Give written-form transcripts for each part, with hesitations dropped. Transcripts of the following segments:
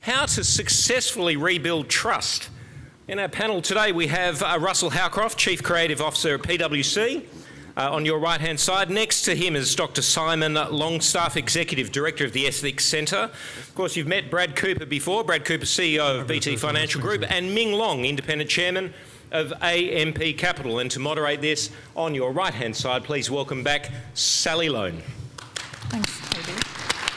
How to successfully rebuild trust. In our panel today we have Russel Howcroft, Chief Creative Officer at PwC. On your right-hand side, next to him is Dr. Simon Longstaff, Executive Director of the Ethics Centre. Of course, you've met Brad Cooper before. Brad Cooper, CEO of BT Financial Group, and Ming Long, Independent Chairman of AMP Capital. And to moderate this, on your right-hand side, please welcome back Sally Loane. Thanks, Toby.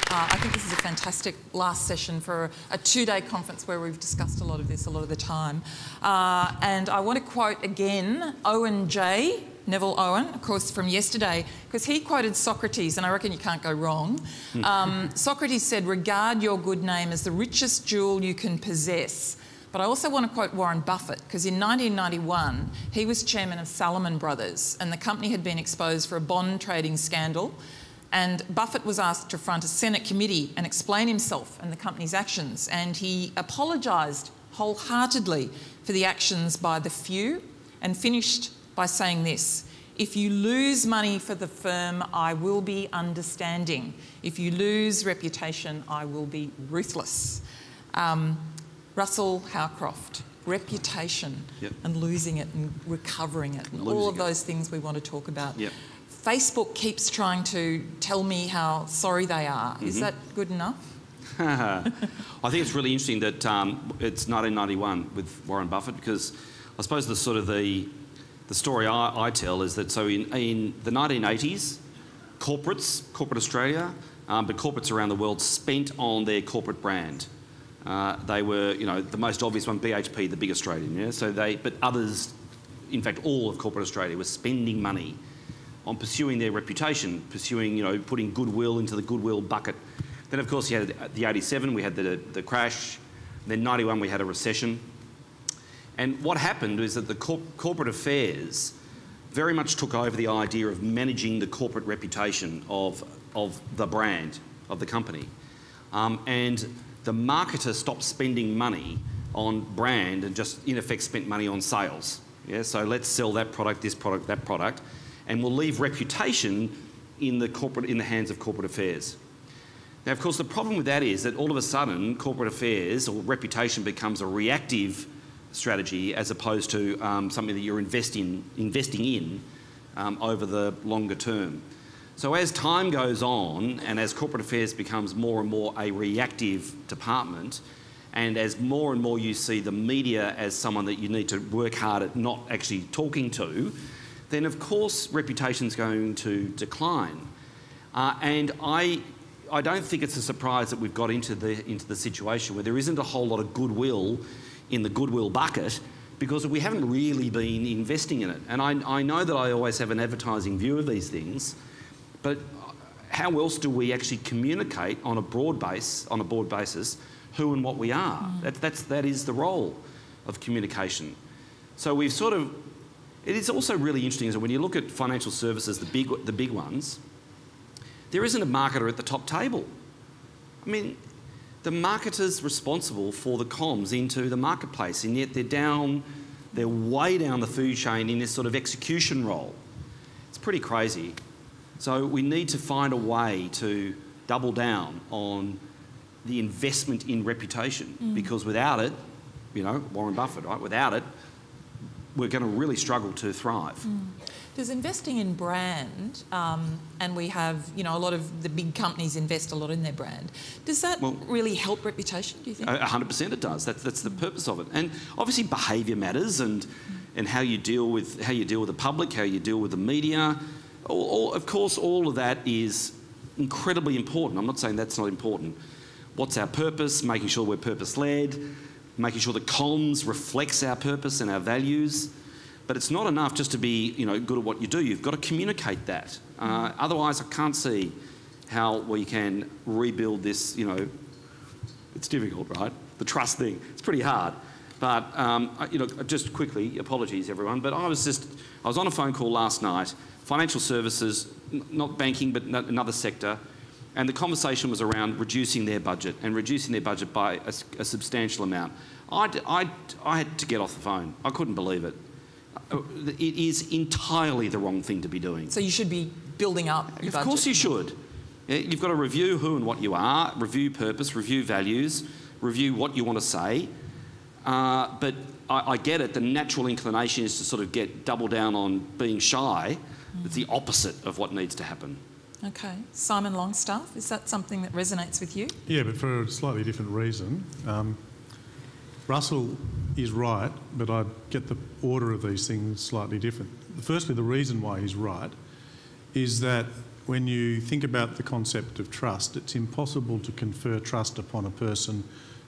I think this is a fantastic last session for a two-day conference where we've discussed a lot of this a lot of the time. And I want to quote again Owen J. Neville Owen, of course, from yesterday, because he quoted Socrates, and I reckon you can't go wrong. Socrates said, "Regard your good name as the richest jewel you can possess." But I also want to quote Warren Buffett, because in 1991, he was chairman of Salomon Brothers, and the company had been exposed for a bond trading scandal. And Buffett was asked to front a Senate committee and explain himself and the company's actions. And he apologised wholeheartedly for the actions by the few and finished by saying this: "If you lose money for the firm, I will be understanding. If you lose reputation, I will be ruthless." Russel Howcroft, reputation and losing it and recovering it and all of those things we want to talk about. Facebook keeps trying to tell me how sorry they are. Is that good enough? I think it's really interesting that it's 1991 with Warren Buffett, because I suppose the story I tell is that in the 1980s, corporate Australia, but corporates around the world spent on their corporate brand. They were, the most obvious one, BHP, the big Australian, but others, in fact, all of corporate Australia was spending money on pursuing their reputation, putting goodwill into the goodwill bucket. Then, of course, you had the 87, we had the crash. Then 91, we had a recession. And what happened is that the corporate affairs very much took over the idea of managing the corporate reputation of the brand, of the company. And the marketer stopped spending money on brand and just, in effect, spent money on sales. So let's sell that product, this product, that product, and we'll leave reputation in the hands of corporate affairs. Now, of course, the problem with that is that all of a sudden, corporate affairs or reputation becomes a reactive strategy as opposed to something that you're investing in over the longer term. So as time goes on and as corporate affairs becomes more and more a reactive department, and as more and more you see the media as someone that you need to work hard at not actually talking to, then of course reputation's going to decline. And I don't think it's a surprise that we've got into the situation where there isn't a whole lot of goodwill in the goodwill bucket, because we haven't really been investing in it. And I know that I always have an advertising view of these things, but how else do we actually communicate on a broad basis who and what we are? That is the role of communication. So we've it is also really interesting is that when you look at financial services, the big ones, there isn't a marketer at the top table. I mean, the marketer's responsible for the comms into the marketplace, and yet they're way down the food chain in this sort of execution role. It's pretty crazy. So we need to find a way to double down on the investment in reputation, because without it, Warren Buffett, right? Without it, we're going to really struggle to thrive. Does investing in brand, and we have, a lot of the big companies invest a lot in their brand, does that really help reputation, do you think? 100% it does. That's the purpose of it. And obviously behaviour matters, and how you deal with the public, how you deal with the media. Of course, all of that is incredibly important. I'm not saying that's not important. What's our purpose? Making sure we're purpose-led, making sure the comms reflects our purpose and our values. But it's not enough just to be, good at what you do. You've got to communicate that. Otherwise, I can't see how we can rebuild this. It's difficult, right? The trust thing. It's pretty hard. But just quickly, apologies everyone. But I was on a phone call last night. Financial services, not banking, but another sector. And the conversation was around reducing their budget by a substantial amount. I had to get off the phone. I couldn't believe it. It is entirely the wrong thing to be doing. So you should be building up your budget. Of course you should. You've got to review who and what you are, review purpose, review values, review what you want to say. But I get it. The natural inclination is to sort of double down on being shy. It's the opposite of what needs to happen. Okay. Simon Longstaff, is that something that resonates with you? Yeah, but for a slightly different reason. Russell is right, but I get the order of these things slightly different. Firstly, the reason why he's right is that when you think about the concept of trust, it's impossible to confer trust upon a person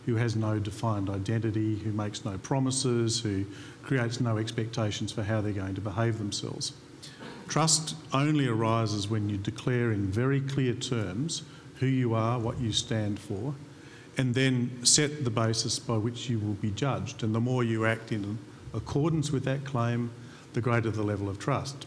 who has no defined identity, who makes no promises, who creates no expectations for how they're going to behave themselves. Trust only arises when you declare in very clear terms who you are, what you stand for, and then set the basis by which you will be judged. And the more you act in accordance with that claim, the greater the level of trust.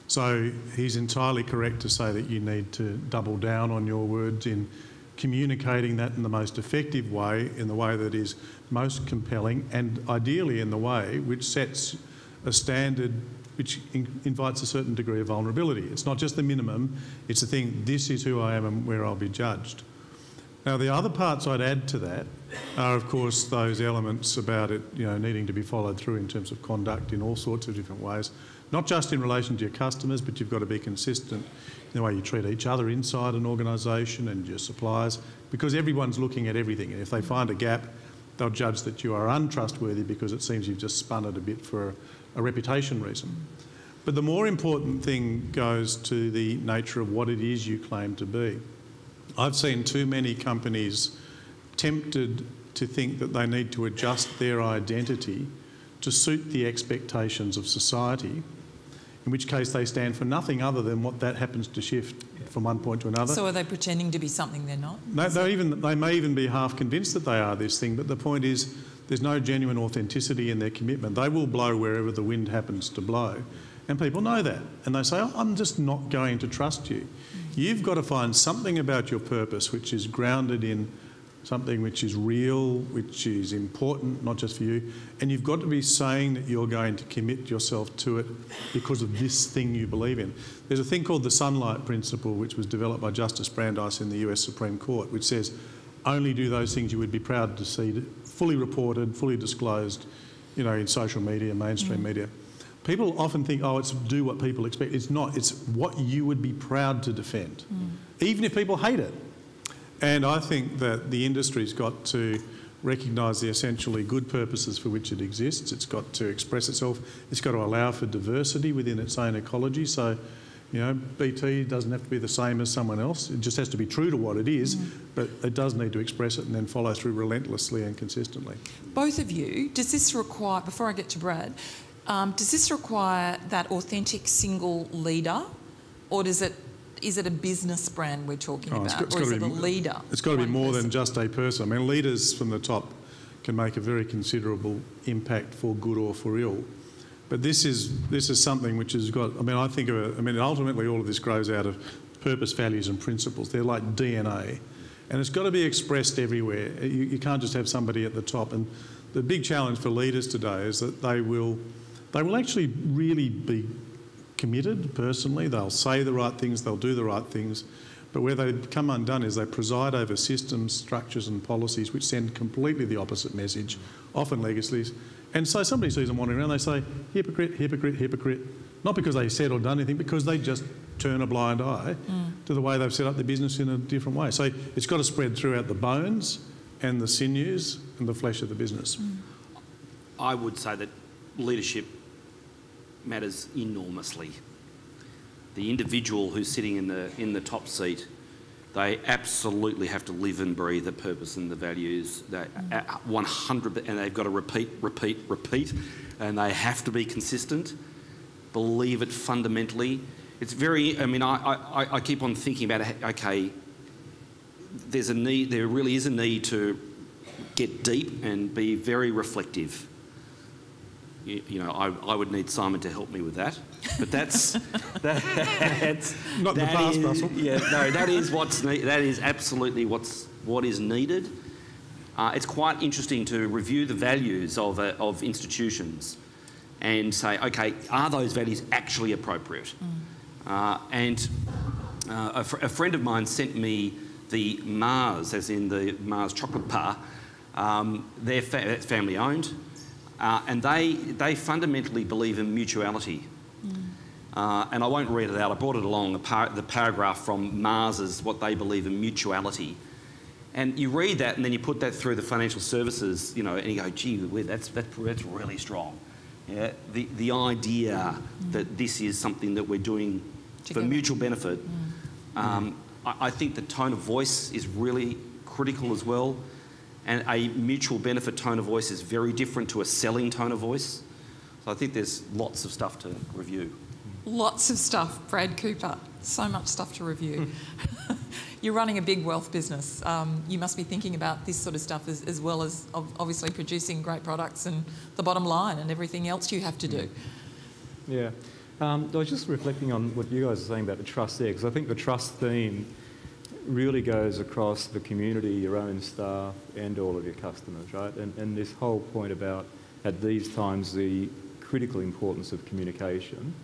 So he's entirely correct to say that you need to double down on your words in communicating that in the most effective way, in the way that is most compelling, and ideally in the way which sets a standard which invites a certain degree of vulnerability. It's not just the minimum, it's the thing, this is who I am and where I'll be judged. Now, the other parts I'd add to that are, of course, those elements about it, needing to be followed through in terms of conduct in all sorts of different ways, not just in relation to your customers, but you've got to be consistent in the way you treat each other inside an organisation and your suppliers, because everyone's looking at everything. And if they find a gap, they'll judge that you are untrustworthy because it seems you've just spun it a bit for a reputation reason. But the more important thing goes to the nature of what it is you claim to be. I've seen too many companies tempted to think that they need to adjust their identity to suit the expectations of society, in which case they stand for nothing other than what that happens to shift from one point to another. So are they pretending to be something they're not? No, they may even be half convinced that they are this thing, but the point is there's no genuine authenticity in their commitment. They will blow wherever the wind happens to blow. And people know that. And they say, I'm just not going to trust you. You've got to find something about your purpose which is grounded in something which is real, which is important, not just for you. And you've got to be saying that you're going to commit yourself to it because of this thing you believe in. There's a thing called the sunlight principle, which was developed by Justice Brandeis in the US Supreme Court, which says only do those things you would be proud to see fully reported, fully disclosed, in social media, mainstream media. People often think, it's do what people expect. It's not. It's what you would be proud to defend, even if people hate it. And I think that the industry's got to recognise the essentially good purposes for which it exists. It's got to express itself. It's got to allow for diversity within its own ecology. So, BT doesn't have to be the same as someone else. It just has to be true to what it is, but it does need to express it and then follow through relentlessly and consistently. Both of you, does this require, before I get to Brad, does this require that authentic single leader, or is it a business brand we're talking about, or is it a leader? It's got to be more than just a person. I mean, leaders from the top can make a very considerable impact for good or for ill. But this is something which has got, I think of it, ultimately all of this grows out of purpose, values and principles. They're like DNA. And it's got to be expressed everywhere. You can't just have somebody at the top. And the big challenge for leaders today is that they will actually really be committed personally. They'll say the right things, they'll do the right things. But where they come undone is they preside over systems, structures and policies which send completely the opposite message, often legacies. And so somebody sees them wandering around, they say, hypocrite, hypocrite, hypocrite. Not because they said or done anything, because they just turn a blind eye to the way they've set up their business in a different way. So it's got to spread throughout the bones and the sinews and the flesh of the business. I would say that leadership matters enormously. The individual who's sitting in the top seat, they absolutely have to live and breathe the purpose and the values. They 100%, and they've got to repeat, and they have to be consistent. Believe it fundamentally. It's very. I keep on thinking about, okay, there's a need. There really is a need to get deep and be very reflective. I would need Simon to help me with that, but that's not the past, Russell. Yeah, no, that is what's that is absolutely what is needed. It's quite interesting to review the values of institutions, and say, okay, are those values actually appropriate? And a friend of mine sent me the Mars, as in the Mars chocolate bar, They're family owned, and they fundamentally believe in mutuality. And I won't read it out. I brought it along, the paragraph from Mars's, what they believe in mutuality. And you read that and then you put that through the financial services, you know, and you go, gee, that's really strong. Yeah? The idea that this is something that we're doing together for mutual benefit. I think the tone of voice is really critical as well. And a mutual benefit tone of voice is very different to a selling tone of voice. So I think there's lots of stuff to review. Lots of stuff, Brad Cooper. So much stuff to review. You're running a big wealth business. You must be thinking about this sort of stuff as well as obviously producing great products and the bottom line and everything else you have to do. Yeah. I was just reflecting on what you guys are saying about the trust there, because I think the trust theme really goes across the community, your own staff, and all of your customers, right? And this whole point about, at these times, the critical importance of communication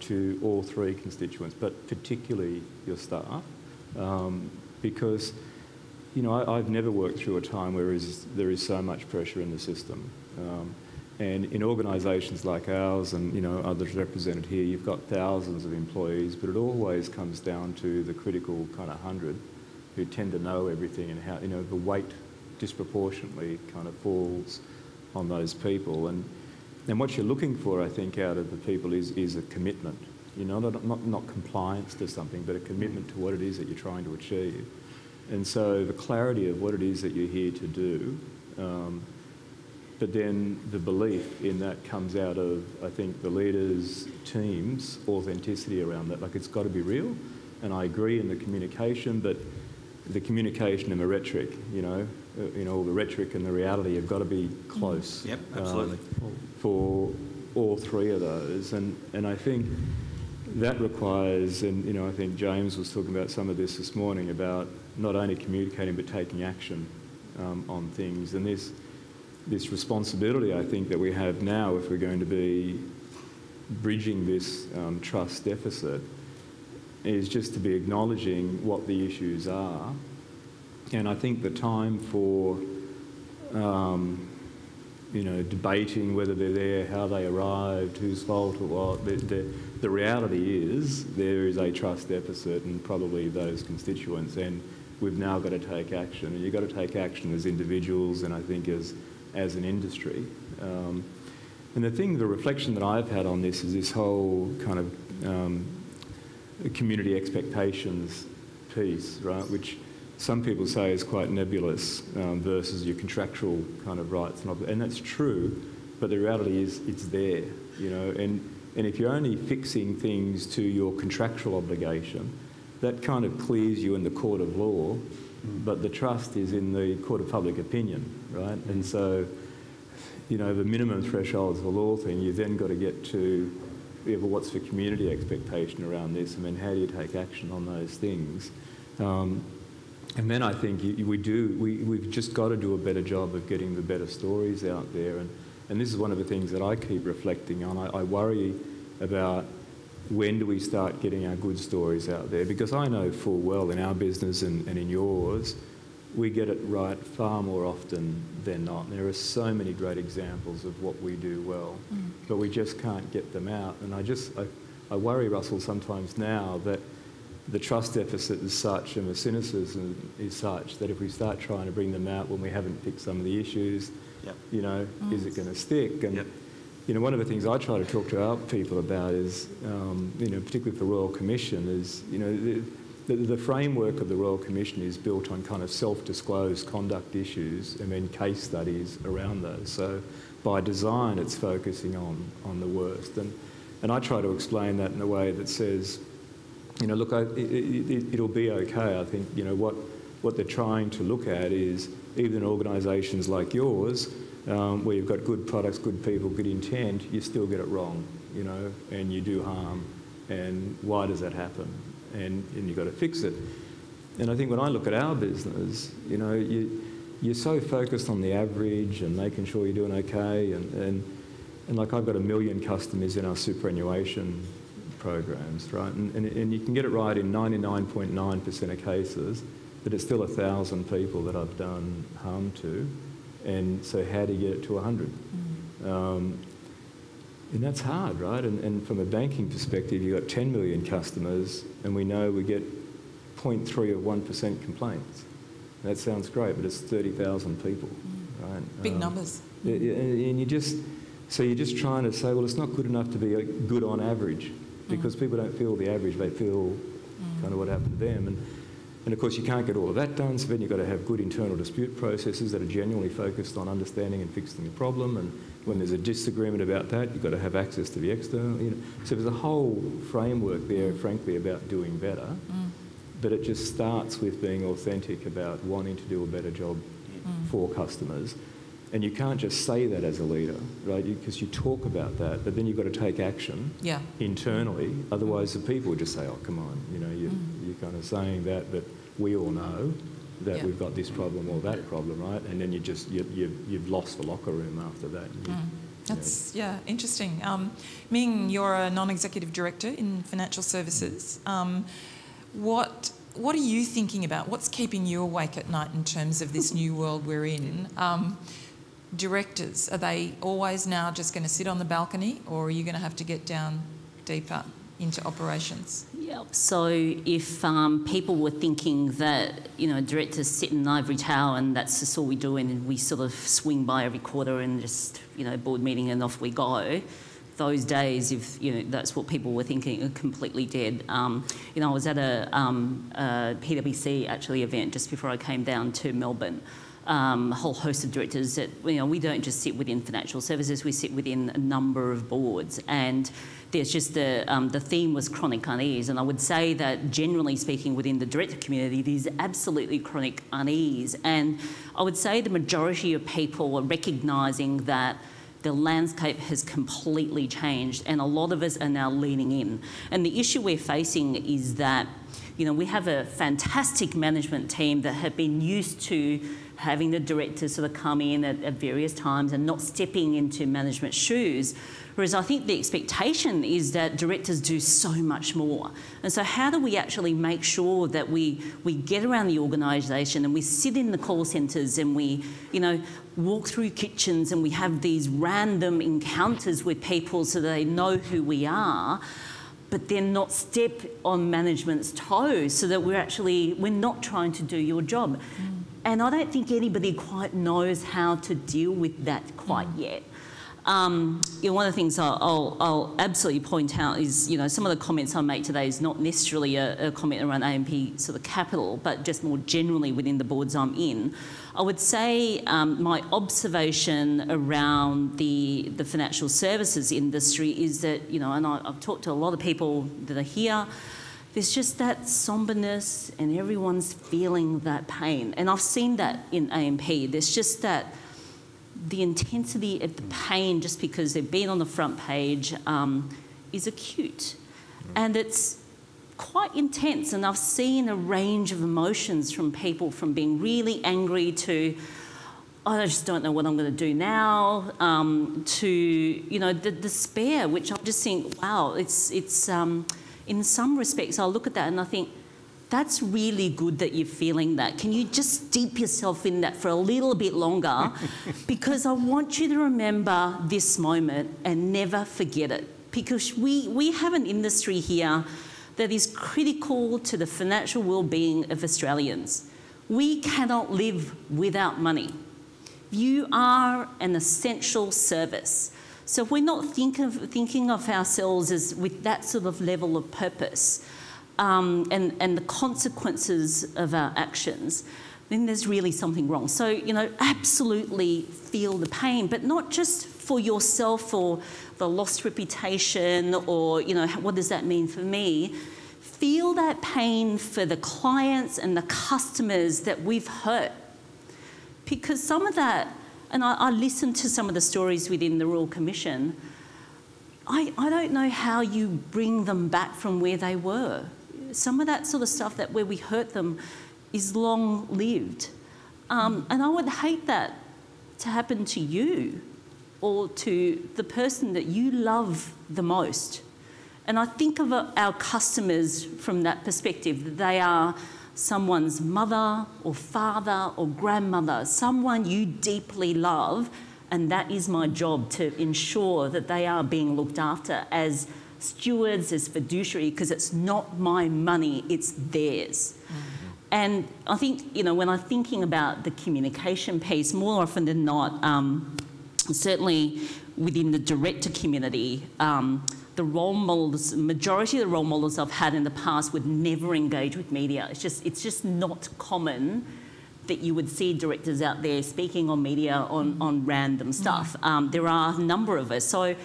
to all three constituents, but particularly your staff, because, you know, I've never worked through a time where there is so much pressure in the system. And in organisations like ours and, you know, others represented here, you've got thousands of employees, but it always comes down to the critical kind of 100 who tend to know everything, and how, you know, the weight disproportionately kind of falls on those people. And what you're looking for, I think, out of the people is a commitment, you know, not compliance to something, but a commitment to what it is that you're trying to achieve. And so the clarity of what it is that you're here to do, but then the belief in that comes out of, I think, the leaders' teams' authenticity around that. Like, it's got to be real, and I agree in the communication, but the communication and the rhetoric, you know, the rhetoric and the reality have got to be close. Yep, absolutely. For all three of those, and I think that requires, and, you know, I think James was talking about some of this morning about not only communicating but taking action on things, and this responsibility, I think, that we have now, if we're going to be bridging this trust deficit, is just to be acknowledging what the issues are. And I think the time for, you know, debating whether they're there, how they arrived, whose fault or what, the reality is there is a trust deficit in probably those constituents, and we've now got to take action. And you've got to take action as individuals, and I think as an industry. And the reflection that I've had on this is this whole kind of community expectations piece, right, which some people say is quite nebulous versus your contractual kind of rights. And that's true, but the reality is it's there, you know, and if you're only fixing things to your contractual obligation, that kind of clears you in the court of law, but the trust is in the court of public opinion, right? And so, you know, the minimum thresholds of the law thing, you've then got to get to, yeah, well, what's the community expectation around this? I mean, how do you take action on those things? And then I think we've just got to do a better job of getting the better stories out there. And this is one of the things that I keep reflecting on. I worry about when do we start getting our good stories out there, because I know full well in our business and in yours, we get it right far more often than not. And there are so many great examples of what we do well, but we just can't get them out. And I worry, Russell, sometimes now that the trust deficit is such and the cynicism is such that if we start trying to bring them out when we haven't picked some of the issues, you know, is it going to stick? And you know, one of the things I try to talk to our people about is, you know, particularly for Royal Commission, is, you know, the framework of the Royal Commission is built on kind of self-disclosed conduct issues and then case studies around those. So by design, it's focusing on the worst. And I try to explain that in a way that says, you know, look, it'll be okay. I think, you know, what they're trying to look at is, even in organisations like yours, where you've got good products, good people, good intent, you still get it wrong, you know, and you do harm. And why does that happen? And you've got to fix it. And I think when I look at our business, you know, you're so focused on the average and making sure you're doing okay. And like, I've got 1 million customers in our superannuation programs, right? And you can get it right in 99.9% of cases, but it's still 1,000 people that I've done harm to. And so how do you get it to 100? And that's hard, right? And from a banking perspective, you've got 10 million customers, and we know we get 0.3 of 1% complaints. That sounds great, but it's 30,000 people, right? Big numbers. And you're just trying to say, well, it's not good enough to be good on average, because people don't feel the average, they feel kind of what happened to them. And of course, you can't get all of that done, so then you've got to have good internal dispute processes that are genuinely focused on understanding and fixing the problem. And when there's a disagreement about that, you've got to have access to the external. So there's a whole framework there, frankly, about doing better. But it just starts with being authentic about wanting to do a better job for customers. And you can't just say that as a leader, right? Because you talk about that, but then you've got to take action internally. Otherwise, the people would just say, "Oh, come on, you're kind of saying that, but we all know that we've got this problem or that problem, right?" And then you've lost the locker room after that. That's interesting. Ming, you're a non-executive director in financial services. What are you thinking about? What's keeping you awake at night in terms of this new world we're in? Directors, are they always now just going to sit on the balcony, or are you going to have to get down deeper into operations? Yep. So if people were thinking that, directors sit in an ivory tower and that's just all we do and we sort of swing by every quarter and just, board meeting and off we go, those days, if that's what people were thinking, are completely dead. I was at a PwC actually event just before I came down to Melbourne. A whole host of directors that we don't just sit within financial services, we sit within a number of boards, and there's just the theme was chronic unease, and I would say that generally speaking within the director community there's absolutely chronic unease, and I would say the majority of people are recognising that the landscape has completely changed and a lot of us are now leaning in. And the issue we're facing is that we have a fantastic management team that have been used to having the directors sort of come in at various times and not stepping into management shoes. Whereas I think the expectation is that directors do so much more. And so how do we actually make sure that we get around the organisation and we sit in the call centres and we, walk through kitchens and we have these random encounters with people so they know who we are, but then not step on management's toes so that we're not trying to do your job. And I don't think anybody quite knows how to deal with that quite yet. One of the things I'll absolutely point out is, some of the comments I make today is not necessarily a comment around AMP sort of capital, but just more generally within the boards I'm in. I would say my observation around the financial services industry is that, and I've talked to a lot of people that are here, there's just that sombreness and everyone's feeling that pain. And I've seen that in AMP. There's just that the intensity of the pain just because they've been on the front page is acute. And it's quite intense. And I've seen a range of emotions from people, from being really angry to, I just don't know what I'm going to do now, to, the despair, which I just think, wow, it's in some respects, I'll look at that and I think, that's really good that you're feeling that. Can you just steep yourself in that for a little bit longer? Because I want you to remember this moment and never forget it. Because we have an industry here that is critical to the financial well-being of Australians. We cannot live without money. You are an essential service. So if we're not thinking of ourselves as with that sort of level of purpose and the consequences of our actions, then there's really something wrong. So, absolutely feel the pain, but not just for yourself or the lost reputation or, what does that mean for me? Feel that pain for the clients and the customers that we've hurt. Because some of that, and I listened to some of the stories within the Royal Commission, I don't know how you bring them back from where they were. Some of that sort of stuff that where we hurt them is long-lived. And I would hate that to happen to you or to the person that you love the most. And I think of our customers from that perspective, that they are someone's mother or father or grandmother, someone you deeply love, and that is my job, to ensure that they are being looked after as stewards, as fiduciary, because it's not my money, it's theirs. And I think, you know, when I'm thinking about the communication piece, more often than not, certainly within the director community, the role models, majority of the role models I've had in the past would never engage with media. It's just not common that you would see directors out there speaking on media on random stuff. There are a number of us, so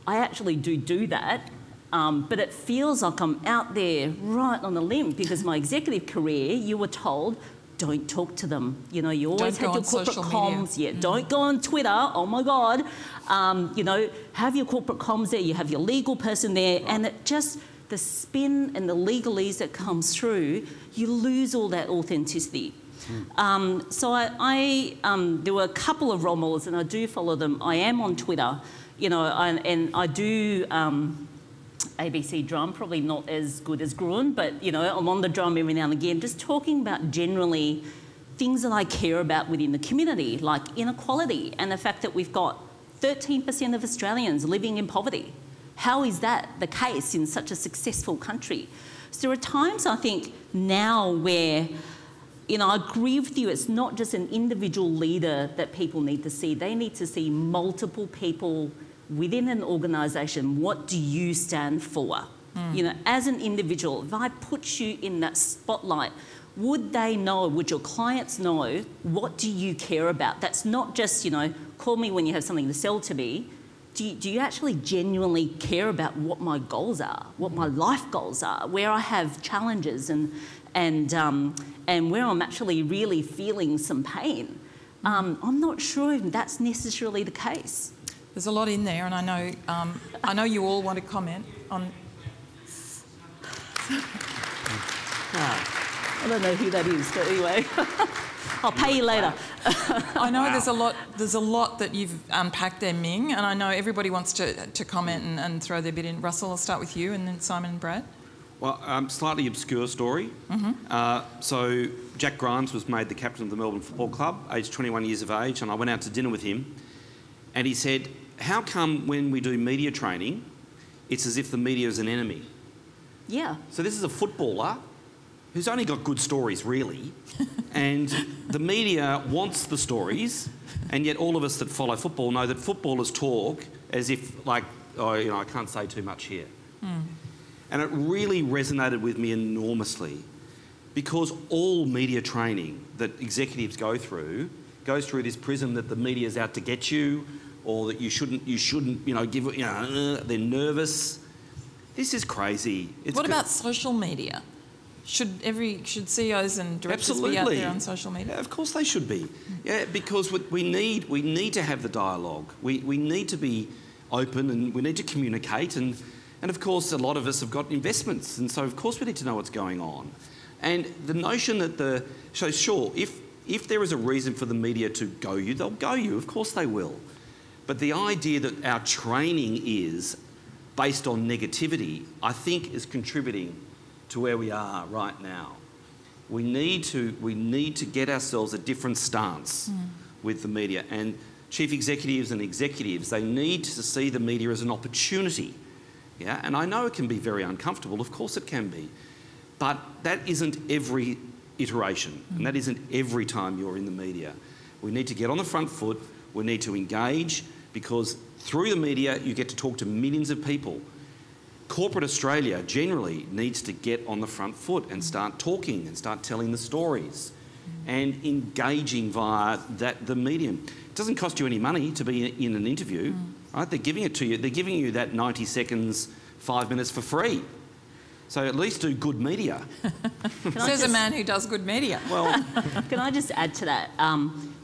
I actually do that. But it feels like I'm out there right on the limb, because my executive career, you were told, don't talk to them. You know, you always had your corporate comms. Yeah, don't go on Twitter. Oh my God. You know, have your corporate comms there. You have your legal person there, and it just, the spin and the legalese that comes through, you lose all that authenticity. So there were a couple of role models, and I do follow them. I am on Twitter, you know, and I do. ABC drum, probably not as good as Gruen, but, you know, I'm on the drum every now and again, just talking about generally things that I care about within the community, like inequality and the fact that we've got 13% of Australians living in poverty. How is that the case in such a successful country? So there are times, I think, now where, you know, I agree with you, it's not just an individual leader that people need to see. They need to see multiple people within an organisation. What do you stand for? You know, as an individual, if I put you in that spotlight, would they know, would your clients know, what do you care about? That's not just, you know, call me when you have something to sell to me. Do you actually genuinely care about what my goals are, what my life goals are, where I have challenges and where I'm actually really feeling some pain? I'm not sure if that's necessarily the case. There's a lot in there, and I know you all want to comment on. I don't know who that is, but anyway, I'll pay you later. I know there's a lot that you've unpacked there, Ming, and I know everybody wants to comment and throw their bit in. Russell, I'll start with you, and then Simon and Brad. Well, slightly obscure story. So Jack Grimes was made the captain of the Melbourne Football Club, aged 21 years of age, and I went out to dinner with him, and he said, how come when we do media training, it's as if the media is an enemy? Yeah. So this is a footballer who's only got good stories, really, and the media wants the stories, and yet all of us that follow football know that footballers talk as if, like, oh, you know, I can't say too much here. And it really resonated with me enormously, because all media training that executives go through goes through this prism that the media's out to get you, or that you shouldn't, you know, give, you know, they're nervous. This is crazy. What about social media? Should CEOs and directors be out there on social media? Yeah, of course they should be. Yeah, because we need to have the dialogue. We need to be open, and we need to communicate, and of course a lot of us have got investments, and so of course we need to know what's going on. And the notion that so sure, if there is a reason for the media to go you, they'll go you. Of course they will. But the idea that our training is based on negativity, I think, is contributing to where we are right now. We need to get ourselves a different stance with the media. And chief executives and executives, they need to see the media as an opportunity. Yeah, and I know it can be very uncomfortable. Of course it can be. But that isn't every iteration, and that isn't every time you're in the media. We need to get on the front foot. We need to engage, because through the media you get to talk to millions of people. Corporate Australia generally needs to get on the front foot and start talking and start telling the stories and engaging via the medium. It doesn't cost you any money to be in an interview, right? They're giving it to you. They're giving you that 90 seconds, 5 minutes for free. So at least do good media. Says a man who does good media. Well, can I just add to that?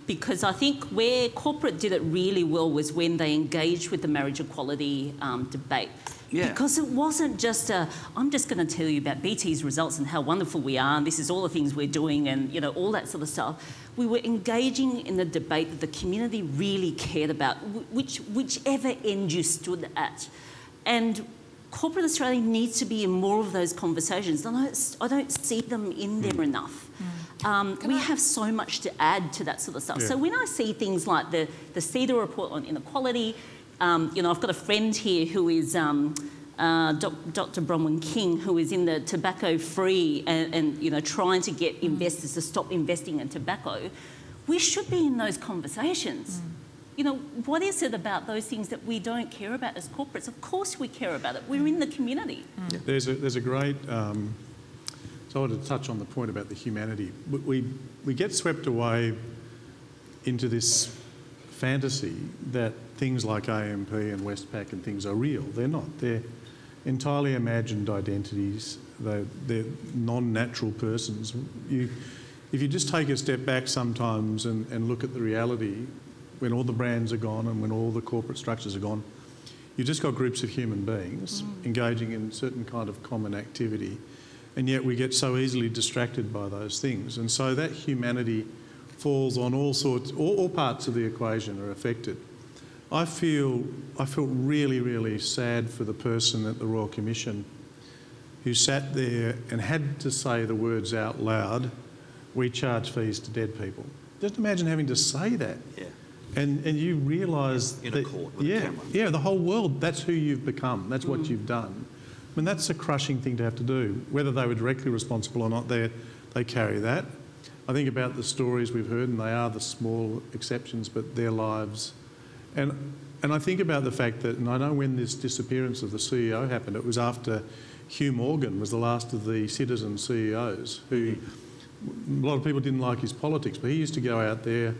Because I think where corporate did it really well was when they engaged with the marriage equality debate. Yeah. Because it wasn't just I'm just going to tell you about BT's results and how wonderful we are, and this is all the things we're doing, and, you know, all that sort of stuff. We were engaging in the debate that the community really cared about, whichever end you stood at. And corporate Australia needs to be in more of those conversations. I don't see them in there enough. We have so much to add to that sort of stuff. Yeah. So when I see things like the CEDA report on inequality, you know, I've got a friend here who is Dr. Bronwyn King, who is in the tobacco-free and you know, trying to get investors to stop investing in tobacco. We should be in those conversations. You know, what is it about those things that we don't care about as corporates? Of course we care about it. We're in the community. There's a great... so I wanted to touch on the point about the humanity. We get swept away into this fantasy that things like AMP and Westpac and things are real. They're not. They're entirely imagined identities. They're non-natural persons. If you just take a step back sometimes and look at the reality, when all the brands are gone and when all the corporate structures are gone, you've just got groups of human beings engaging in certain kind of common activity, and yet we get so easily distracted by those things. And so that humanity falls on all sorts, all parts of the equation are affected. I felt really, really sad for the person at the Royal Commission who sat there and had to say the words out loud, "We charge fees to dead people." Just imagine having to say that. Yeah. And you realise in that, a court with a camera. Yeah, the whole world, that's who you've become, that's what you've done. I mean, that's a crushing thing to have to do. Whether they were directly responsible or not, they carry that. I think about the stories we've heard, and they are the small exceptions, but their lives. And I think about the fact that, and I know when this disappearance of the CEO happened, it was after Hugh Morgan was the last of the citizen CEOs who, a lot of people didn't like his politics, but he used to go out there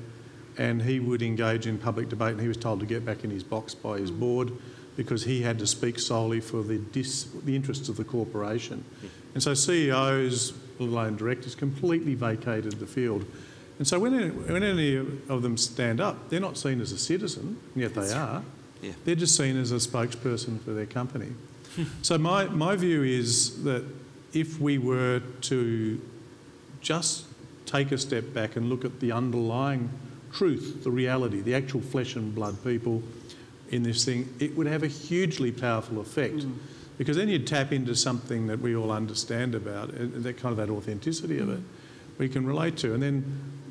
and he would engage in public debate, and he was told to get back in his box by his board because he had to speak solely for the interests of the corporation. And so CEOs, let alone directors, completely vacated the field. And so when any of them stand up, they're not seen as a citizen, and yet they are. Yeah. They're just seen as a spokesperson for their company. So my view is that if we were to just take a step back and look at the underlying truth, the reality, the actual flesh and blood people in this thing, it would have a hugely powerful effect. Because then you'd tap into something that we all understand about, that kind of that authenticity of it, we can relate to, and then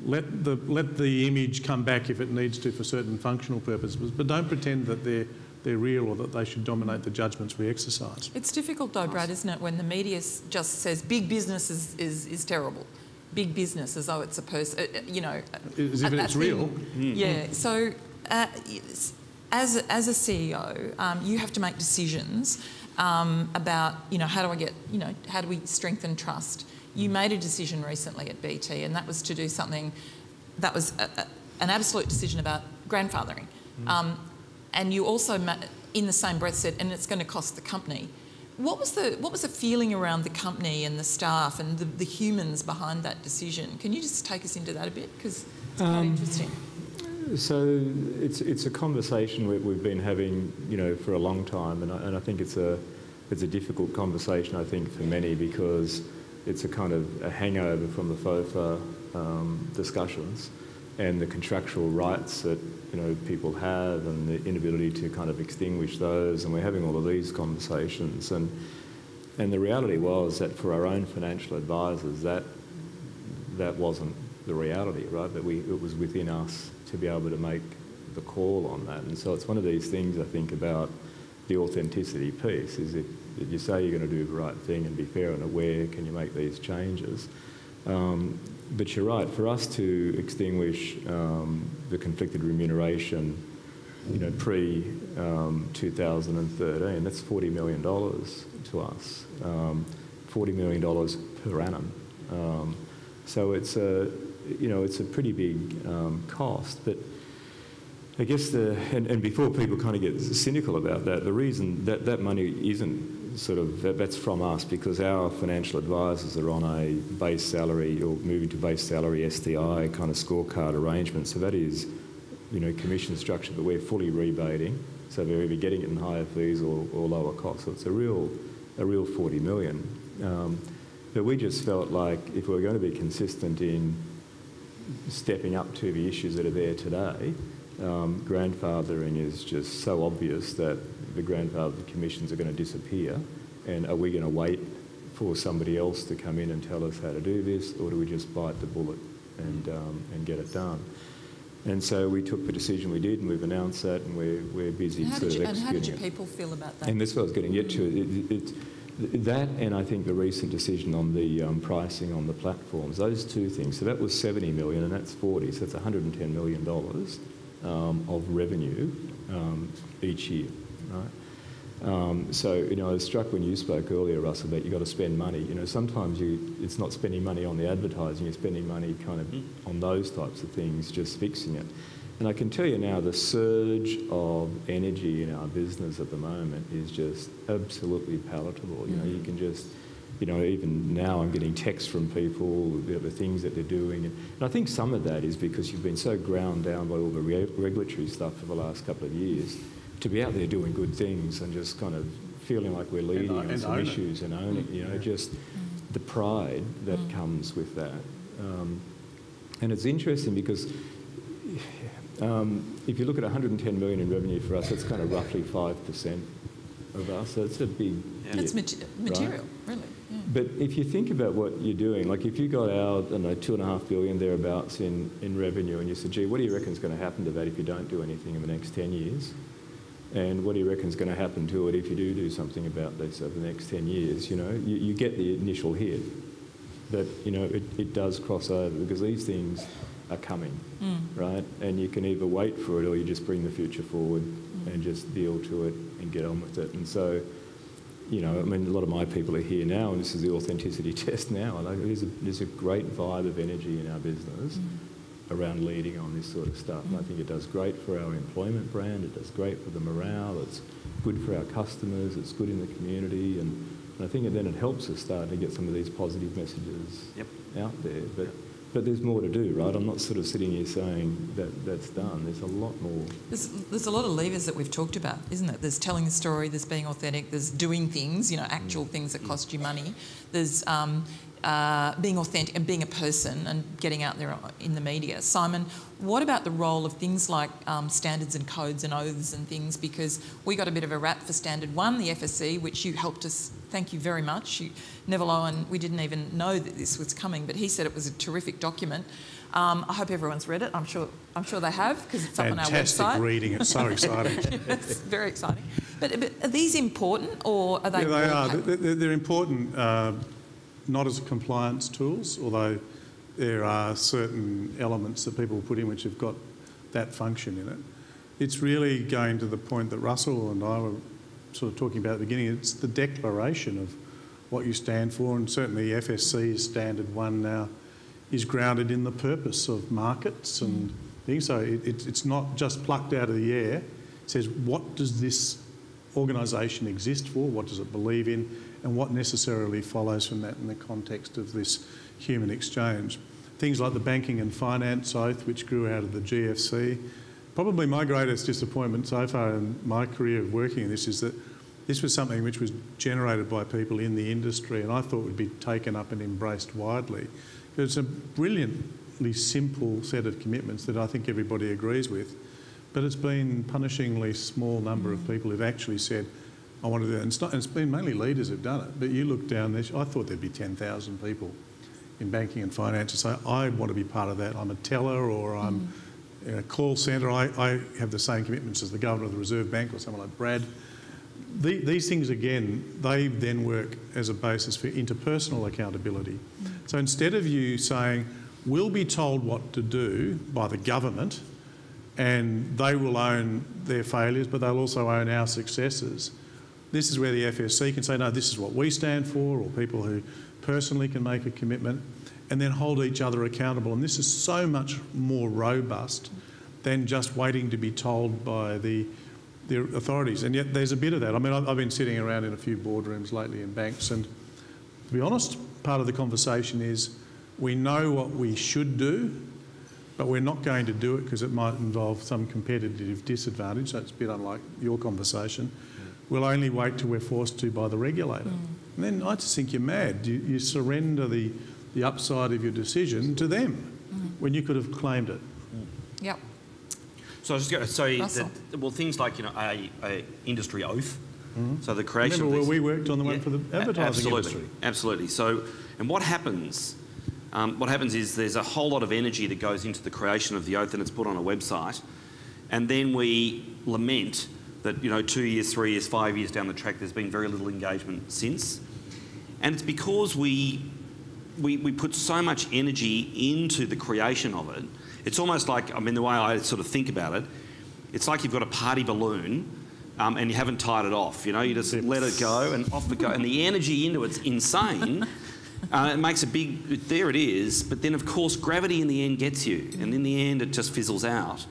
let the image come back if it needs to for certain functional purposes, but don't pretend that they're real or that they should dominate the judgments we exercise. It's difficult though, Brad, isn't it, when the media just says big business is terrible. Big business, as though it's supposed, you know... As if it's real. Yeah, so as a CEO, you have to make decisions about, you know, how do we strengthen trust? You made a decision recently at BT, and that was to do something that was an absolute decision about grandfathering. And you also, in the same breath, said, and it's going to cost the company. What was the feeling around the company and the staff and the humans behind that decision? Can you just take us into that a bit, because it's quite interesting. So it's a conversation we've been having, you know, for a long time, and I think it's a difficult conversation, I think, for many, because it's a kind of a hangover from the FOFA discussions and the contractual rights that, you know, people have, and the inability to kind of extinguish those, and we're having all of these conversations, and the reality was that for our own financial advisors, that wasn't the reality, right? That it was within us to be able to make the call on that. And so it's one of these things, I think, about the authenticity piece, is if you say you're going to do the right thing and be fair and aware, can you make these changes? But you're right, for us to extinguish the conflicted remuneration, you know, pre-2013, that's $40 million to us, $40 million per annum. So it's a pretty big cost. But I guess and before people kind of get cynical about that, the reason that money isn't sort of, that's from us, because our financial advisors are on a base salary or moving to base salary STI kind of scorecard arrangement. So that is, you know, commission structure, but we're fully rebating. So they're either getting it in higher fees or lower costs. So it's a real 40 million. But we just felt like if we were going to be consistent in stepping up to the issues that are there today, grandfathering is just so obvious that the grandfather commissions are going to disappear, and are we going to wait for somebody else to come in and tell us how to do this, or do we just bite the bullet and get it done? And so we took the decision we did, and we've announced that, and we're busy executing it. And how did your people feel about that? And that's what I was going to get to. That, and I think the recent decision on the pricing on the platforms, those two things. So that was 70 million, and that's 40. So that's $110 million of revenue each year, right? So, you know, I was struck when you spoke earlier, Russell, that you've got to spend money. You know, sometimes it's not spending money on the advertising, you're spending money kind of on those types of things, just fixing it. And I can tell you now, the surge of energy in our business at the moment is just absolutely palatable. You know, you can just, you know, even now I'm getting texts from people, the things that they're doing. And I think some of that is because you've been so ground down by all the regulatory stuff for the last couple of years, to be out there doing good things and just kind of feeling like we're leading on some issues and owning, you know, just the pride that comes with that. And it's interesting because if you look at 110 million in revenue for us, it's kind of roughly 5% of us. So it's a big hit, It's material, right? really. Yeah. But if you think about what you're doing, like if you got out, I don't know, 2.5 billion thereabouts in revenue, and you said, gee, what do you reckon is going to happen to that if you don't do anything in the next 10 years? And what do you reckon is going to happen to it if you do something about this over the next 10 years? You know, you get the initial hit, but, you know, it does cross over because these things are coming, right? And you can either wait for it or you just bring the future forward and just deal to it and get on with it. And so, you know, I mean, a lot of my people are here now, and this is the authenticity test now. Like, there's a great vibe of energy in our business around leading on this sort of stuff. And I think it does great for our employment brand, it does great for the morale, it's good for our customers, it's good in the community, and I think then it helps us start to get some of these positive messages out there. But there's more to do, right? I'm not sort of sitting here saying that that's done. There's a lot more. There's a lot of levers that we've talked about, isn't it? There's telling the story, there's being authentic, there's doing things, you know, actual things that cost you money. There's being authentic and being a person and getting out there in the media. Simon, what about the role of things like standards and codes and oaths and things? Because we got a bit of a rap for Standard 1, the FSC, which you helped us. Thank you very much. Neville Owen, we didn't even know that this was coming, but he said it was a terrific document. I hope everyone's read it. I'm sure they have, because it's up on our website. Fantastic reading. It's so exciting. It's very exciting. But are these important, or are they? Yeah, they are. They're important. Not as compliance tools, although there are certain elements that people put in which have got that function in it. It's really going to the point that Russell and I were sort of talking about at the beginning. It's the declaration of what you stand for, and certainly FSC's Standard 1 now is grounded in the purpose of markets and things. So it's not just plucked out of the air. It says, what does this organisation exist for? What does it believe in? And what necessarily follows from that in the context of this human exchange. Things like the banking and finance oath, which grew out of the GFC. Probably my greatest disappointment so far in my career of working in this is that this was something which was generated by people in the industry, and I thought would be taken up and embraced widely. It's a brilliantly simple set of commitments that I think everybody agrees with, but it's been a punishingly small number of people who've actually said, I want to do that. And it's been mainly leaders who've done it. But you look down there, I thought there'd be 10,000 people in banking and finance who say, I want to be part of that. I'm a teller, or I'm in a call centre. I have the same commitments as the Governor of the Reserve Bank or someone like Brad. These things, again, they then work as a basis for interpersonal accountability. So instead of you saying, we'll be told what to do by the government, and they will own their failures, but they'll also own our successes. This is where the FSC can say, no, this is what we stand for, or people who personally can make a commitment, and then hold each other accountable. And this is so much more robust than just waiting to be told by the authorities. And yet there's a bit of that. I mean, I've been sitting around in a few boardrooms lately in banks, and to be honest, part of the conversation is we know what we should do, but we're not going to do it because it might involve some competitive disadvantage. So it's a bit unlike your conversation. We'll only wait till we're forced to by the regulator. And then I just think you're mad. You surrender the upside of your decision to them when you could have claimed it. Yep. So I was just going to say Russell. that, well, things like, a industry oath. So the creation Remember of where these, we worked on the one for the advertising industry? Absolutely. So, and what happens? What happens is there's a whole lot of energy that goes into the creation of the oath, and it's put on a website, and then we lament that 2 years, 3 years, 5 years down the track, there's been very little engagement since, and it's because we put so much energy into the creation of it. It's almost like, the way I sort of think about it, it's like you've got a party balloon. And you haven't tied it off, you just let it go and off it goes. And the energy into it's insane. It makes a big, there it is. But then, of course, gravity in the end gets you. And in the end, it just fizzles out.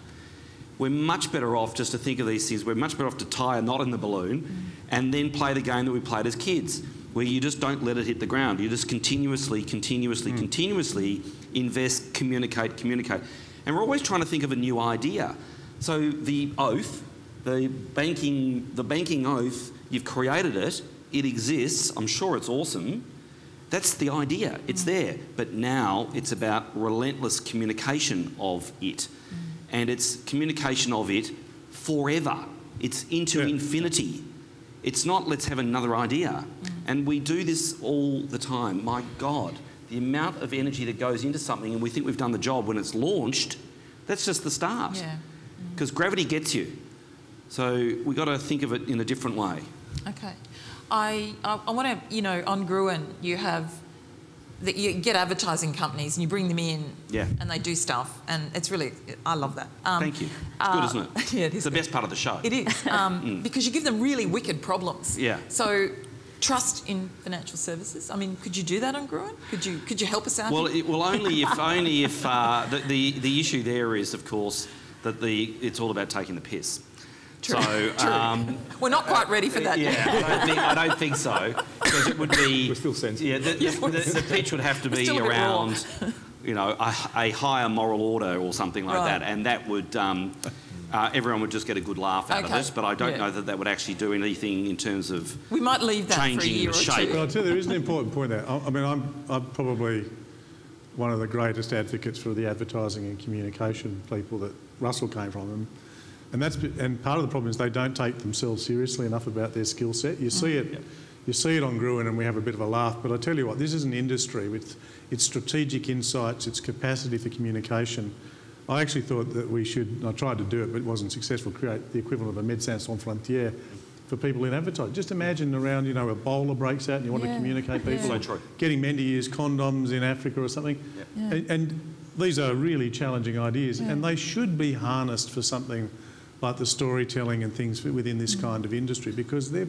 We're much better off just to think of these things. We're much better off to tie a knot in the balloon and then play the game that we played as kids, where you just don't let it hit the ground. You just continuously invest, communicate. And we're always trying to think of a new idea. So the oath, the banking oath, you've created it, it exists, I'm sure it's awesome. That's the idea, it's there. But now it's about relentless communication of it. And it's communication of it forever. It's into infinity. It's not, let's have another idea. And we do this all the time. My God, the amount of energy that goes into something, and we think we've done the job when it's launched, that's just the start. Because gravity gets you. So we've got to think of it in a different way. Okay. I want to, on Gruen, you get advertising companies and you bring them in and they do stuff, and it's really, I love that. Thank you. It's good, isn't it? Yeah, it is. It's the best part of the show. It is, because you give them really wicked problems. Yeah. So trust in financial services. Could you do that on Gruen? Could you help us out? Well, only if the issue there is, of course, that it's all about taking the piss. True. So True. We're not quite ready for that. Yeah, I don't think so, because it would be. We're still sensitive. Yeah, the pitch would have to be around, a higher moral order or something like that, and that would. Everyone would just get a good laugh out of it, but I don't know that would actually do anything in terms of. We might leave that changing for a year the shape. But I'll tell you, there is an important point there. I'm probably one of the greatest advocates for the advertising and communication people that Russell came from. And part of the problem is they don't take themselves seriously enough about their skill set. You see it on Gruen, and we have a bit of a laugh. But I tell you what, this is an industry with its strategic insights, its capacity for communication. I actually thought that we should, and I tried to do it, but it wasn't successful, create the equivalent of a Médecins Sans Frontières for people in advertising. Just imagine around, Ebola breaks out and you want to communicate people. So true. Getting men to use condoms in Africa or something. And these are really challenging ideas, and they should be harnessed for something like the storytelling and things within this kind of industry, because they're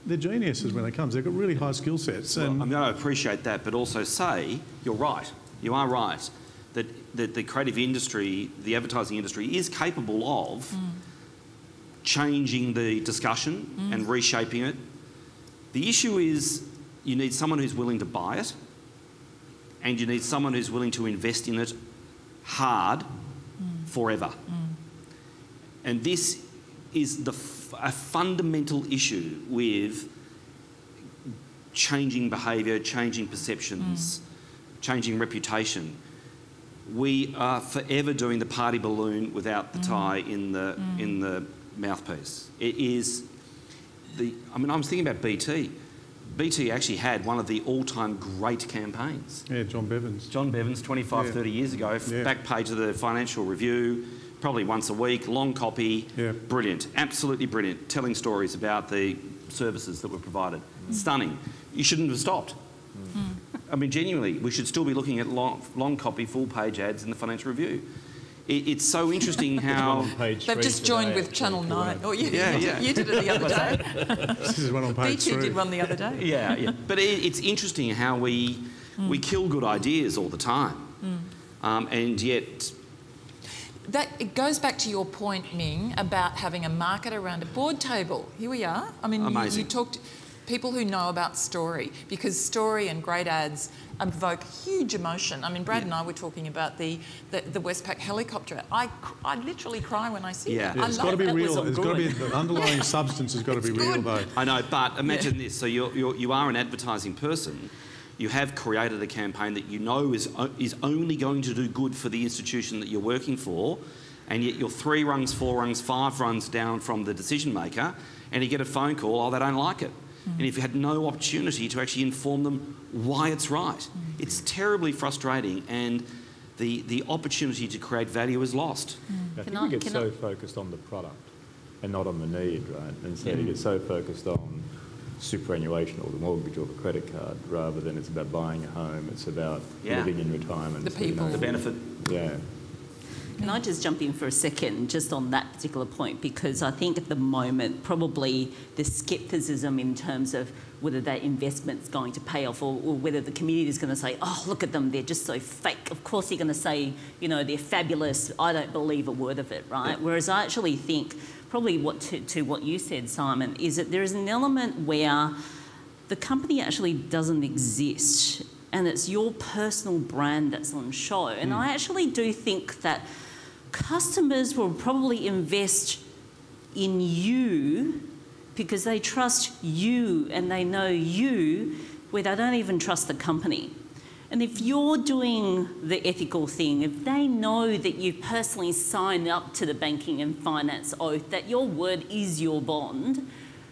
geniuses when it comes. They've got really high skill sets. Well, I'm going to appreciate that, but also say, you're right, you are right, that the creative industry, the advertising industry, is capable of changing the discussion and reshaping it. The issue is you need someone who's willing to buy it, and you need someone who's willing to invest in it hard forever. And this is a fundamental issue with changing behaviour, changing perceptions, changing reputation. We are forever doing the party balloon without the tie in the mouthpiece. It is I was thinking about BT. BT actually had one of the all-time great campaigns. Yeah, John Bevins, 25, 30 years ago. Back page of the Financial Review, probably once a week, long copy, brilliant, absolutely brilliant, telling stories about the services that were provided. Stunning. You shouldn't have stopped. Genuinely, we should still be looking at long copy, full-page ads in the Financial Review. It's so interesting how... They've just joined with Channel 9. Oh, you did it the other day. This is one on page 3. BT did one the other day. Yeah. But it's interesting how we kill good ideas all the time. And yet... It goes back to your point, Ming, about having a market around a board table. Here we are. Amazing. You talked people who know about story, because story and great ads evoke huge emotion. Brad and I were talking about the Westpac helicopter. I literally cry when I see it. It's got to be real. It's got to be, the underlying substance has got to be real, though. I know, but imagine this. So you are an advertising person. You have created a campaign that you know is only going to do good for the institution that you're working for, and yet you're 3 rungs, 4 rungs, 5 rungs down from the decision maker, and you get a phone call, oh, they don't like it. And if you had no opportunity to actually inform them why it's right. It's terribly frustrating, and the opportunity to create value is lost. I think we get so focused on the product and not on the need, right? And so you get so focused on superannuation or the mortgage or the credit card, rather than it's about buying a home, it's about living in retirement. The people. The benefit. Yeah. Can I just jump in for a second just on that particular point? Because I think at the moment, probably the scepticism in terms of whether that investment's going to pay off, or whether the community is going to say, oh, look at them, they're just so fake. Of course they're going to say, you know, they're fabulous. I don't believe a word of it, right? Yeah. Whereas I actually think, probably to what you said, Simon, is that there is an element where the company actually doesn't exist, and it's your personal brand that's on show. And I actually do think that customers will probably invest in you because they trust you and they know you, where they don't even trust the company. And if you're doing the ethical thing, if they know that you personally signed up to the banking and finance oath, that your word is your bond,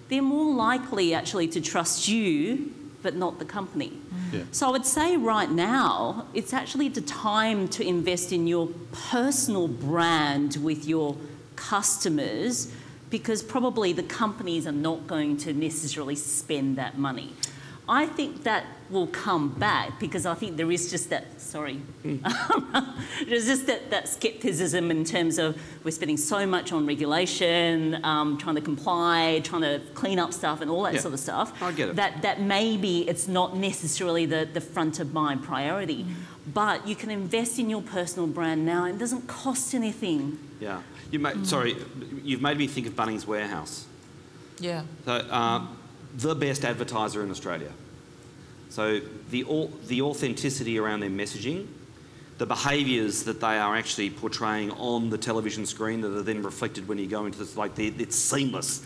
they're more likely actually to trust you but not the company. Yeah. So I would say right now, it's actually the time to invest in your personal brand with your customers, because probably the companies are not going to necessarily spend that money. I think that will come back, because I think there is just that, there's just that scepticism in terms of we're spending so much on regulation, trying to comply, trying to clean up stuff and all that sort of stuff. I get it. That maybe it's not necessarily the front of mind priority, but you can invest in your personal brand now. It doesn't cost anything. Yeah. Sorry, you've made me think of Bunnings Warehouse. Yeah. So, the best advertiser in Australia. So the authenticity around their messaging, the behaviours that they are actually portraying on the television screen that are then reflected when you go into this, it's seamless.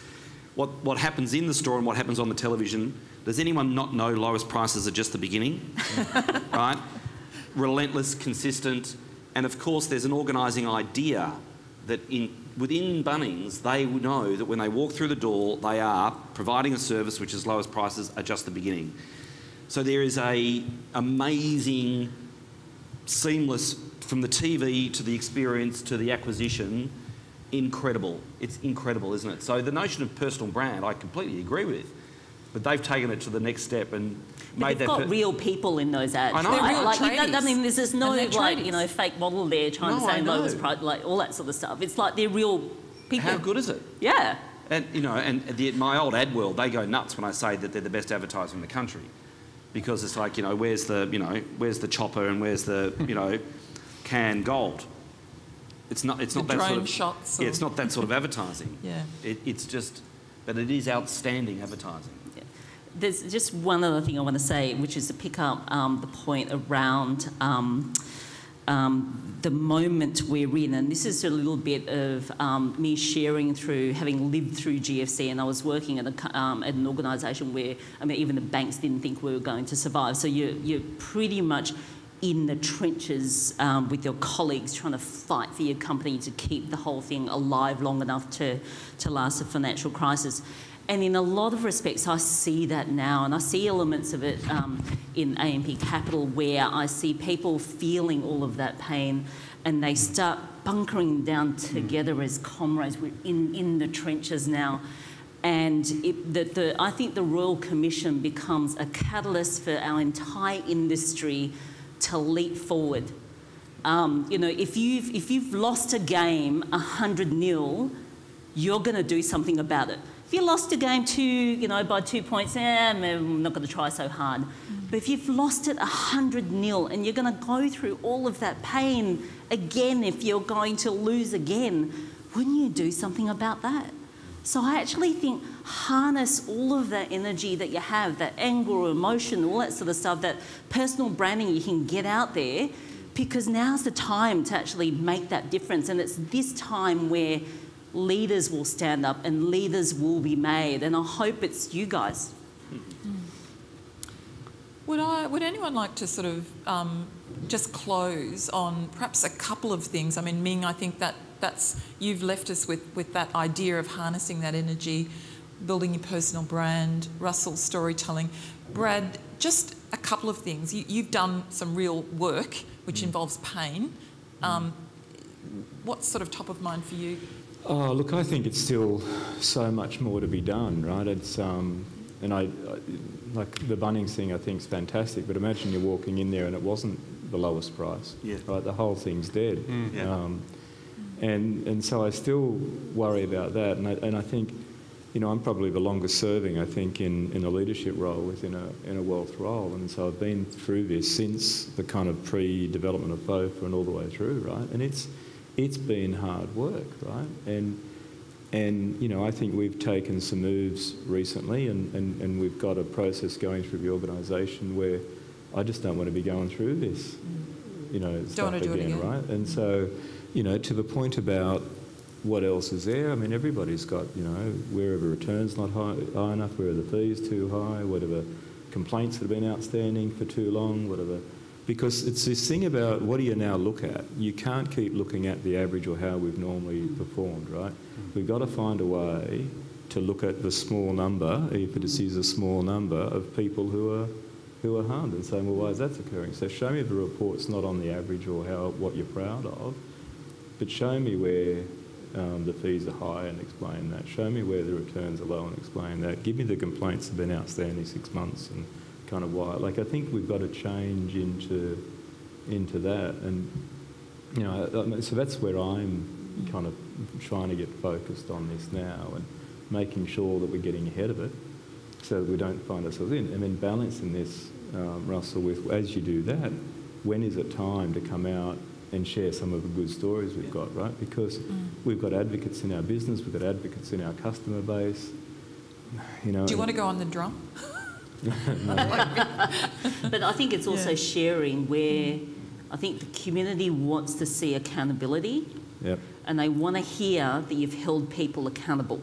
What happens in the store and what happens on the television, does anyone not know lowest prices are just the beginning? Right? Relentless, consistent, and of course there's an organising idea that within Bunnings, they know that when they walk through the door, they are providing a service which is lowest prices are just the beginning. So there is a amazing, seamless, from the TV to the experience to the acquisition, incredible. It's incredible, isn't it? So the notion of personal brand, I completely agree with, but they've taken it to the next step and made that. They've got real people in those ads. I know. They're real I mean, there's no fake model there trying to say lowest price, all that sort of stuff. It's like they're real people. How good is it? Yeah. And my old ad world, they go nuts when I say that they're the best advertiser in the country, because it's like, where's the chopper and where's the canned gold? It's not that sort of shots. Yeah, it's not that sort of advertising. Yeah. It's just, but it is outstanding advertising. There's just one other thing I want to say, which is to pick up the point around the moment we're in. And this is a little bit of me sharing through having lived through GFC, and I was working at an organisation where, even the banks didn't think we were going to survive. So you're pretty much in the trenches with your colleagues trying to fight for your company to keep the whole thing alive long enough to last a financial crisis. And in a lot of respects, I see that now, and I see elements of it in AMP Capital, where I see people feeling all of that pain, and they start bunkering down together as comrades. We're in the trenches now. And I think the Royal Commission becomes a catalyst for our entire industry to leap forward. If you've lost a game 100-0, you're going to do something about it. If you lost a game by 2 points, I'm not going to try so hard. But if you've lost it 100-0 and you're going to go through all of that pain again, if you're going to lose again, wouldn't you do something about that? So I actually think harness all of that energy that you have, that anger or emotion, all that sort of stuff, that personal branding you can get out there, because now's the time to actually make that difference. And it's this time where leaders will stand up and leaders will be made, and I hope it's you guys. Would anyone like to sort of just close on perhaps a couple of things? Ming, I think that You've left us with that idea of harnessing that energy, building your personal brand, Russell's storytelling. Brad, just a couple of things. You've done some real work which involves pain. What's sort of top of mind for you? Oh, look, I think it's still so much more to be done, right? It's and I like the Bunnings thing. I think is fantastic, but imagine you're walking in there and it wasn't the lowest price. Yeah. Right. The whole thing's dead. Yeah. And so I still worry about that, and I think, you know, I'm probably the longest serving, I think, in a leadership role within a wealth role, and so I've been through this since the kind of pre-development of FOFA and all the way through, right? And it's been hard work, right? And you know, I think we've taken some moves recently, and we've got a process going through the organisation where I just don't want to be going through this, you know, stuff again, right? And so, you know, to the point about what else is there, I mean, everybody's got, you know, where are the returns not high enough, where are the fees too high, what are the complaints that have been outstanding for too long, whatever. Because it's this thing about what do you now look at? You can't keep looking at the average or how we've normally performed, right? We've got to find a way to look at the small number, if it is a small number, of people who are harmed, and saying, well, why is that occurring? So show me the reports not on the average or what you're proud of, but show me where the fees are high and explain that. Show me where the returns are low and explain that. Give me the complaints that have been outstanding 6 months and kind of why. Like, I think we've got to change into that. And, you know, so that's where I'm kind of trying to get focused on this now and making sure that we're getting ahead of it so that we don't find ourselves in. And then balancing this, Russell, with as you do that, when is it time to come out and share some of the good stories we've got, right? Because we've got advocates in our business, we've got advocates in our customer base, you know. Do you want to go on the drum? But I think it's also sharing where I think the community wants to see accountability, and they want to hear that you've held people accountable.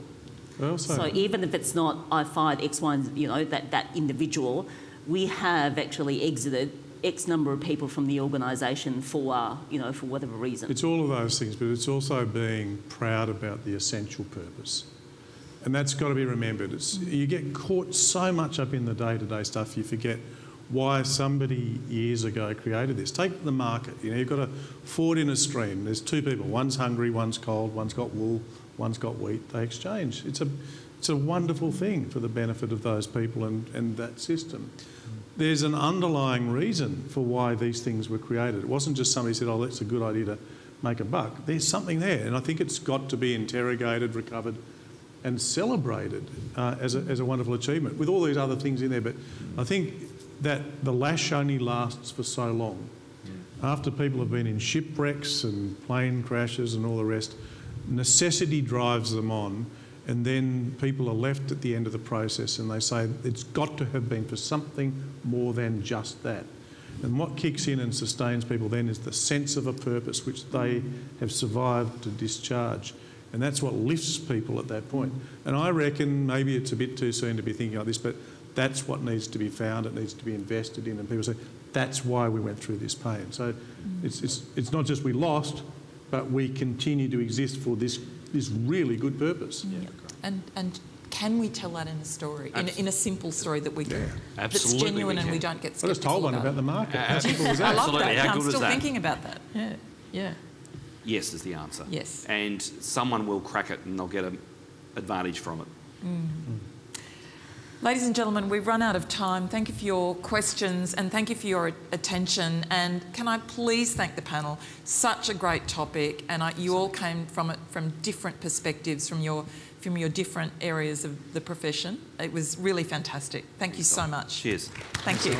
So even if it's not, I fired X, Y, and, you know, that individual, we have actually exited X number of people from the organisation for, you know, for whatever reason. It's all of those things, but it's also being proud about the essential purpose. And that's got to be remembered. You get caught so much up in the day-to-day stuff, you forget why somebody years ago created this. Take the market. You know, you've got a Ford in a stream. There's two people. One's hungry, one's cold, one's got wool, one's got wheat. They exchange. It's a wonderful thing for the benefit of those people and that system. There's an underlying reason for why these things were created. It wasn't just somebody said, oh, that's a good idea to make a buck. There's something there, and I think it's got to be interrogated, recovered and celebrated as a wonderful achievement with all these other things in there. But I think that the lash only lasts for so long. After people have been in shipwrecks and plane crashes and all the rest, necessity drives them on, and then people are left at the end of the process and they say it's got to have been for something more than just that. And what kicks in and sustains people then is the sense of a purpose which they have survived to discharge. And that's what lifts people at that point. And I reckon maybe it's a bit too soon to be thinking like this, but that's what needs to be found, it needs to be invested in, and people say, that's why we went through this pain. So it's not just we lost, but we continue to exist for this really good purpose. Yeah. And can we tell that in a story, in a simple story that we can, that's genuine and we don't get skeptical? I just told one about the market. How simple was that? I love Absolutely. that. How I'm good still is that? thinking about that. Yeah. Yes is the answer. Yes. And someone will crack it and they'll get an advantage from it. Ladies and gentlemen, we've run out of time. Thank you for your questions and thank you for your attention. And can I please thank the panel? Such a great topic, and you all came from it from different perspectives, from your different areas of the profession. It was really fantastic. Thank you so much. Cheers. Thank you.